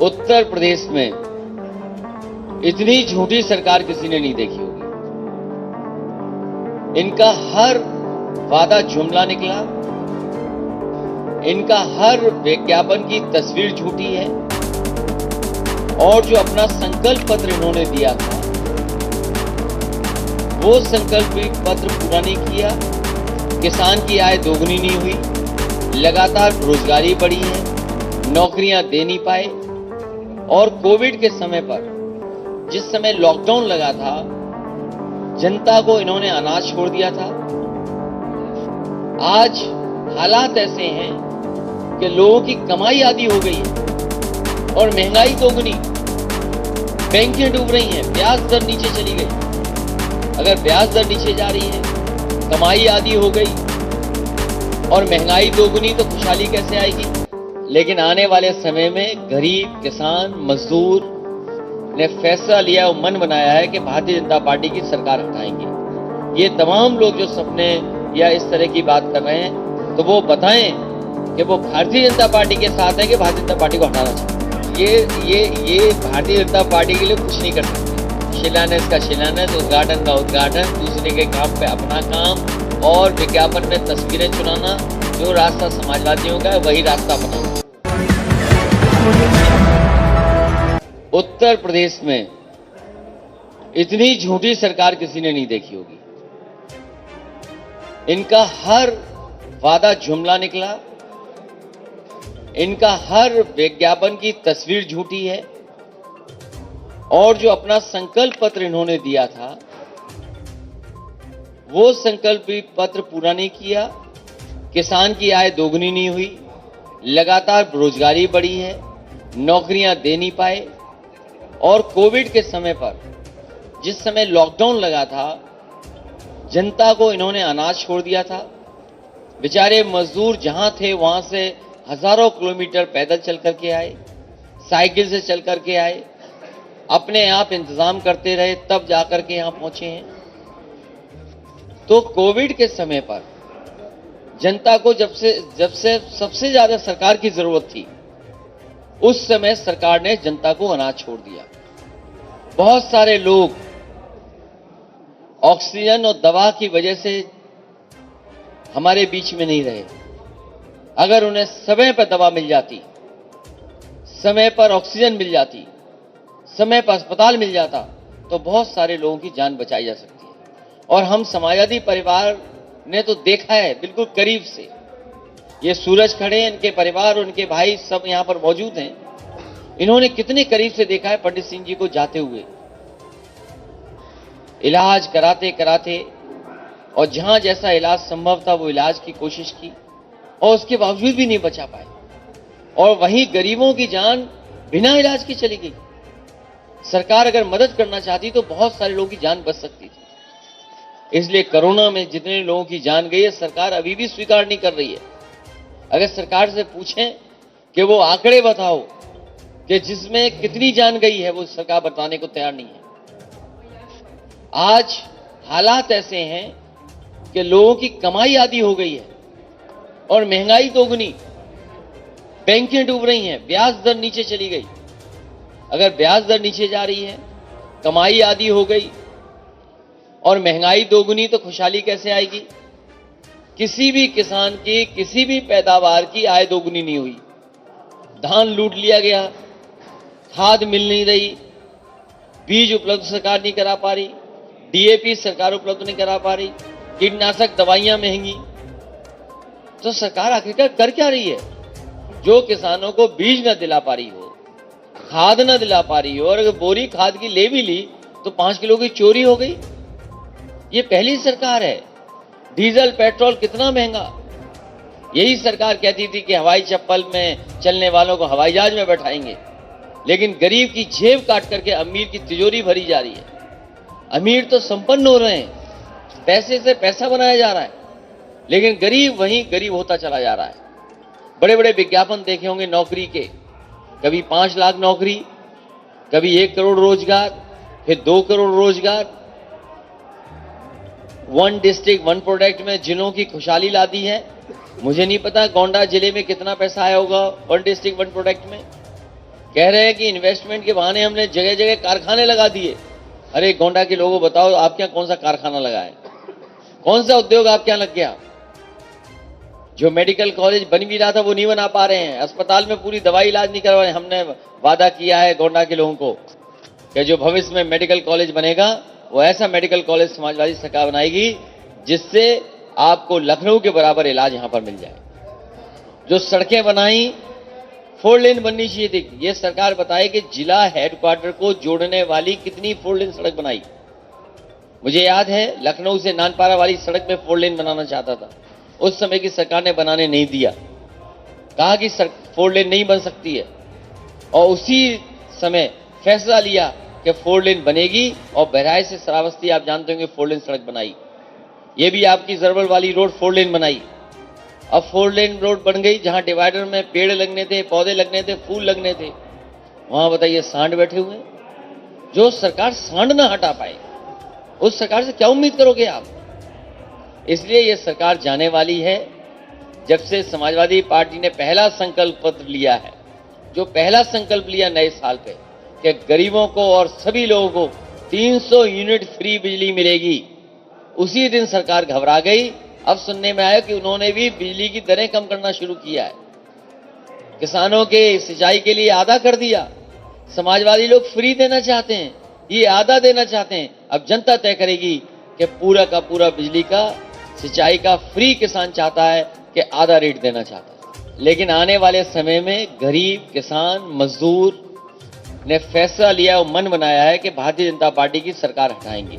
उत्तर प्रदेश में इतनी झूठी सरकार किसी ने नहीं देखी होगी। इनका हर वादा जुमला निकला, इनका हर विज्ञापन की तस्वीर झूठी है और जो अपना संकल्प पत्र इन्होंने दिया था वो संकल्प पत्र पूरा नहीं किया। किसान की आय दोगुनी नहीं हुई, लगातार बेरोजगारी बढ़ी है, नौकरियां दे नहीं पाए और कोविड के समय पर जिस समय लॉकडाउन लगा था जनता को इन्होंने अनाज छोड़ दिया था। आज हालात ऐसे हैं कि लोगों की कमाई आधी हो गई है और महंगाई दोगुनी, बैंकें डूब रही हैं, ब्याज दर नीचे चली गई। अगर ब्याज दर नीचे जा रही है, कमाई आधी हो गई और महंगाई दोगुनी तो खुशहाली कैसे आएगी। लेकिन आने वाले समय में गरीब, किसान, मजदूर ने फैसला लिया और मन बनाया है कि भारतीय जनता पार्टी की सरकार हटाएंगे। ये तमाम लोग जो सपने या इस तरह की बात कर रहे हैं तो वो बताएं कि वो भारतीय जनता पार्टी के साथ है कि भारतीय जनता पार्टी को हटाना चाहिए। ये भारतीय जनता पार्टी के लिए कुछ नहीं कर सकते। शिलान्यास का शिलान्यास, उद्घाटन का उद्घाटन, दूसरे के काम पे अपना काम और विज्ञापन में तस्वीरें चुनाना, जो रास्ता समाजवादियों का है वही रास्ता अपनाना। उत्तर प्रदेश में इतनी झूठी सरकार किसी ने नहीं देखी होगी। इनका हर वादा जुमला निकला, इनका हर विज्ञापन की तस्वीर झूठी है और जो अपना संकल्प पत्र इन्होंने दिया था वो संकल्प पत्र पूरा नहीं किया। किसान की आय दोगुनी नहीं हुई, लगातार बेरोजगारी बढ़ी है, नौकरियां दे नहीं पाए और कोविड के समय पर जिस समय लॉकडाउन लगा था जनता को इन्होंने अनाज छोड़ दिया था। बेचारे मजदूर जहां थे वहां से हजारों किलोमीटर पैदल चल करके आए, साइकिल से चल करके आए, अपने आप इंतजाम करते रहे, तब जाकर के यहां पहुंचे हैं। तो कोविड के समय पर जनता को जब से सबसे ज्यादा सरकार की जरूरत थी उस समय सरकार ने जनता को अनाज छोड़ दिया। बहुत सारे लोग ऑक्सीजन और दवा की वजह से हमारे बीच में नहीं रहे। अगर उन्हें समय पर दवा मिल जाती, समय पर ऑक्सीजन मिल जाती, समय पर अस्पताल मिल जाता तो बहुत सारे लोगों की जान बचाई जा सकती है। और हम समाजवादी परिवार ने तो देखा है बिल्कुल करीब से। ये सूरज खड़े हैं, इनके परिवार, उनके भाई सब यहां पर मौजूद हैं। इन्होंने कितने करीब से देखा है पंडित सिंह जी को जाते हुए, इलाज कराते कराते, और जहां जैसा इलाज संभव था वो इलाज की कोशिश की और उसके बावजूद भी नहीं बचा पाए। और वहीं गरीबों की जान बिना इलाज की चली गई। सरकार अगर मदद करना चाहती तो बहुत सारे लोगों की जान बच सकती थी। इसलिए कोरोना में जितने लोगों की जान गई है सरकार अभी भी स्वीकार नहीं कर रही है। अगर सरकार से पूछें कि वो आंकड़े बताओ कि जिसमें कितनी जान गई है, वो सरकार बताने को तैयार नहीं है। आज हालात ऐसे हैं कि लोगों की कमाई आधी हो गई है और महंगाई दोगुनी, बैंकें डूब रही हैं, ब्याज दर नीचे चली गई। अगर ब्याज दर नीचे जा रही है, कमाई आधी हो गई और महंगाई दोगुनी तो खुशहाली कैसे आएगी। किसी भी किसान की, किसी भी पैदावार की आय दोगुनी नहीं हुई। धान लूट लिया गया, खाद मिल नहीं रही, बीज उपलब्ध सरकार नहीं करा पा रही, डीएपी सरकार उपलब्ध नहीं करा पा रही, कीटनाशक दवाइयां महंगी। तो सरकार आखिरकार कर क्या रही है? जो किसानों को बीज न दिला पा रही हो, खाद न दिला पा रही हो, और अगर बोरी खाद की ले भी ली तो 5 किलो की चोरी हो गई। ये पहली सरकार है। डीजल पेट्रोल कितना महंगा। यही सरकार कहती थी कि हवाई चप्पल में चलने वालों को हवाई जहाज में बैठाएंगे, लेकिन गरीब की जेब काट करके अमीर की तिजोरी भरी जा रही है। अमीर तो संपन्न हो रहे हैं, पैसे से पैसा बनाया जा रहा है, लेकिन गरीब वहीं गरीब होता चला जा रहा है। बड़े बड़े विज्ञापन देखे होंगे नौकरी के, कभी 5 लाख नौकरी, कभी 1 करोड़ रोजगार, फिर 2 करोड़ रोजगार। 1 डिस्ट्रिक्ट 1 प्रोडक्ट में जिलों की खुशहाली ला दी है। मुझे नहीं पता गोंडा जिले में कितना पैसा आया होगा 1 डिस्ट्रिक्ट 1 प्रोडक्ट में। कह रहे हैं कि इन्वेस्टमेंट के बहाने हमने जगह जगह कारखाने लगा दिए। अरे गोंडा के लोगों बताओ, आपके यहाँ कौन सा कारखाना लगा है? कौन सा उद्योग आपके यहाँ लग गया? जो मेडिकल कॉलेज बन भी रहा था वो नहीं बना पा रहे हैं। अस्पताल में पूरी दवाई इलाज नहीं करवा रहे। हमने वादा किया है गोंडा के लोगों को कि जो भविष्य में मेडिकल कॉलेज बनेगा वो ऐसा मेडिकल कॉलेज समाजवादी सरकार बनाएगी जिससे आपको लखनऊ के बराबर इलाज यहां पर मिल जाए। जो सड़कें बनाई 4 लेन बननी चाहिए थी। ये सरकार बताए कि जिला हेडक्वार्टर को जोड़ने वाली कितनी 4 लेन सड़क बनाई। मुझे याद है लखनऊ से नानपारा वाली सड़क में 4 लेन बनाना चाहता था। उस समय की सरकार ने बनाने नहीं दिया, कहा कि 4 लेन नहीं बन सकती है, और उसी समय फैसला लिया कि 4 लेन बनेगी और बहराइच से श्रावस्ती आप जानते होंगे 4 लेन सड़क बनाई। ये भी आपकी जरबल वाली रोड 4 लेन बनाई। अब 4 लेन रोड बन गई, जहां डिवाइडर में पेड़ लगने थे, पौधे लगने थे, फूल लगने थे, वहां बताइए सांड बैठे हुए। जो सरकार सांड ना हटा पाए उस सरकार से क्या उम्मीद करोगे आप? इसलिए ये सरकार जाने वाली है। जब से समाजवादी पार्टी ने पहला संकल्प पत्र लिया है, जो पहला संकल्प लिया नए साल पे कि गरीबों को और सभी लोगों को 300 यूनिट फ्री बिजली मिलेगी, उसी दिन सरकार घबरा गई। अब सुनने में आया कि उन्होंने भी बिजली की दरें कम करना शुरू किया है। किसानों के सिंचाई के लिए आधा कर दिया। समाजवादी लोग फ्री देना चाहते हैं, ये आधा देना चाहते हैं। अब जनता तय करेगी कि पूरा का पूरा बिजली का सिंचाई का फ्री किसान चाहता है कि आधा रेट देना चाहता है। लेकिन आने वाले समय में गरीब किसान मजदूर ने फैसला लिया और मन बनाया है कि भारतीय जनता पार्टी की सरकार हटाएंगे।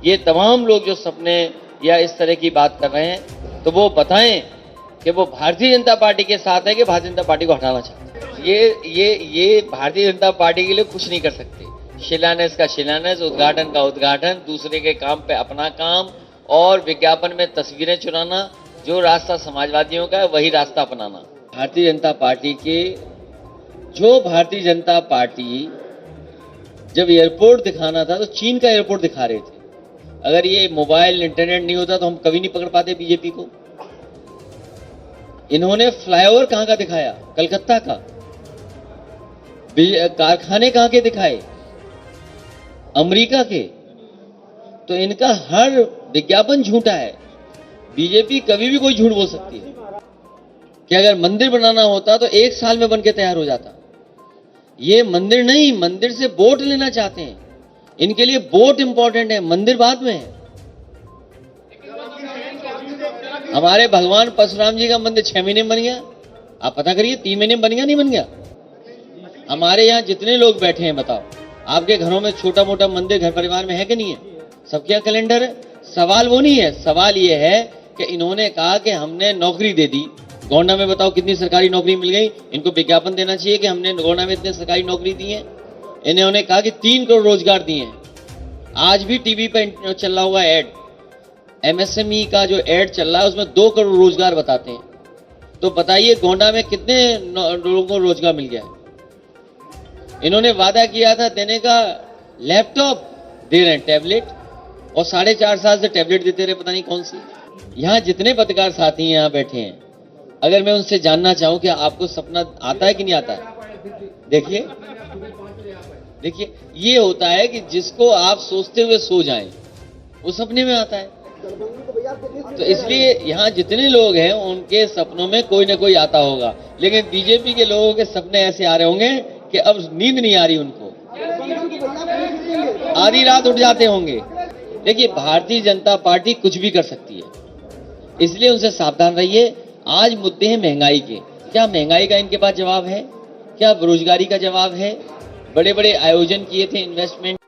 ये तमाम लोग जो सपने या इस तरह की बात कर रहे हैं तो वो बताएं कि वो भारतीय जनता पार्टी के साथ है कि भारतीय जनता पार्टी को हटाना चाहते हैं। ये भारतीय जनता पार्टी के लिए कुछ नहीं कर सकते। शिलान्यास का शिलान्यास, उद्घाटन का उद्घाटन, दूसरे के काम पे अपना काम और विज्ञापन में तस्वीरें चुराना, जो रास्ता समाजवादियों का है वही रास्ता अपनाना। भारतीय जनता पार्टी जब एयरपोर्ट दिखाना था तो चीन का एयरपोर्ट दिखा रहे थे। अगर ये मोबाइल इंटरनेट नहीं होता तो हम कभी नहीं पकड़ पाते बीजेपी को। इन्होंने फ्लाईओवर कहां का दिखाया? कलकत्ता का। कारखाने कहां के दिखाए? अमेरिका के। तो इनका हर विज्ञापन झूठा है। बीजेपी कभी भी कोई झूठ बोल सकती है कि अगर मंदिर बनाना होता तो 1 साल में बन के तैयार हो जाता। ये मंदिर नहीं, मंदिर से वोट लेना चाहते हैं। इनके लिए वोट इंपॉर्टेंट है, मंदिर बाद में है। हमारे भगवान परशुराम जी का मंदिर 6 महीने में बन गया। आप पता करिए 3 महीने में बन गया नहीं बन गया? हमारे यहाँ जितने लोग बैठे हैं बताओ, आपके घरों में छोटा मोटा मंदिर घर परिवार में है कि नहीं है? सबके यहाँ कैलेंडर है। सवाल वो नहीं है, सवाल ये है कि इन्होंने कहा कि हमने नौकरी दे दी। गोंडा में बताओ कितनी सरकारी नौकरी मिल गई। इनको विज्ञापन देना चाहिए कि हमने गोंडा में इतने सरकारी नौकरी दी है। इन्होंने कहा कि 3 करोड़ रोजगार दिए हैं। आज भी टीवी पर चल रहा हुआ एड, एमएसएमई का जो एड चल रहा है उसमें 2 करोड़ रोजगार बताते हैं। तो बताइए गोंडा में कितने लोगों को रोजगार मिल गया है? इन्होंने वादा किया था देने का, लैपटॉप दे रहे हैं, टैबलेट, और 4.5 साल से टैबलेट देते रहे, पता नहीं कौन सी। यहाँ जितने पत्रकार साथी यहाँ बैठे हैं, अगर मैं उनसे जानना चाहूं कि आपको सपना आता है कि नहीं आता है? देखिए ये होता है कि जिसको आप सोचते हुए सो जाएं वो सपने में आता है। तो इसलिए यहाँ जितने लोग हैं उनके सपनों में कोई ना कोई आता होगा। लेकिन बीजेपी के लोगों के सपने ऐसे आ रहे होंगे कि अब नींद नहीं आ रही उनको, आधी रात उठ जाते होंगे। देखिए भारतीय जनता पार्टी कुछ भी कर सकती है, इसलिए उनसे सावधान रहिए। आज मुद्दे हैं महंगाई के। क्या महंगाई का इनके पास जवाब है? क्या बेरोजगारी का जवाब है? बड़े बड़े आयोजन किए थे, इन्वेस्टमेंट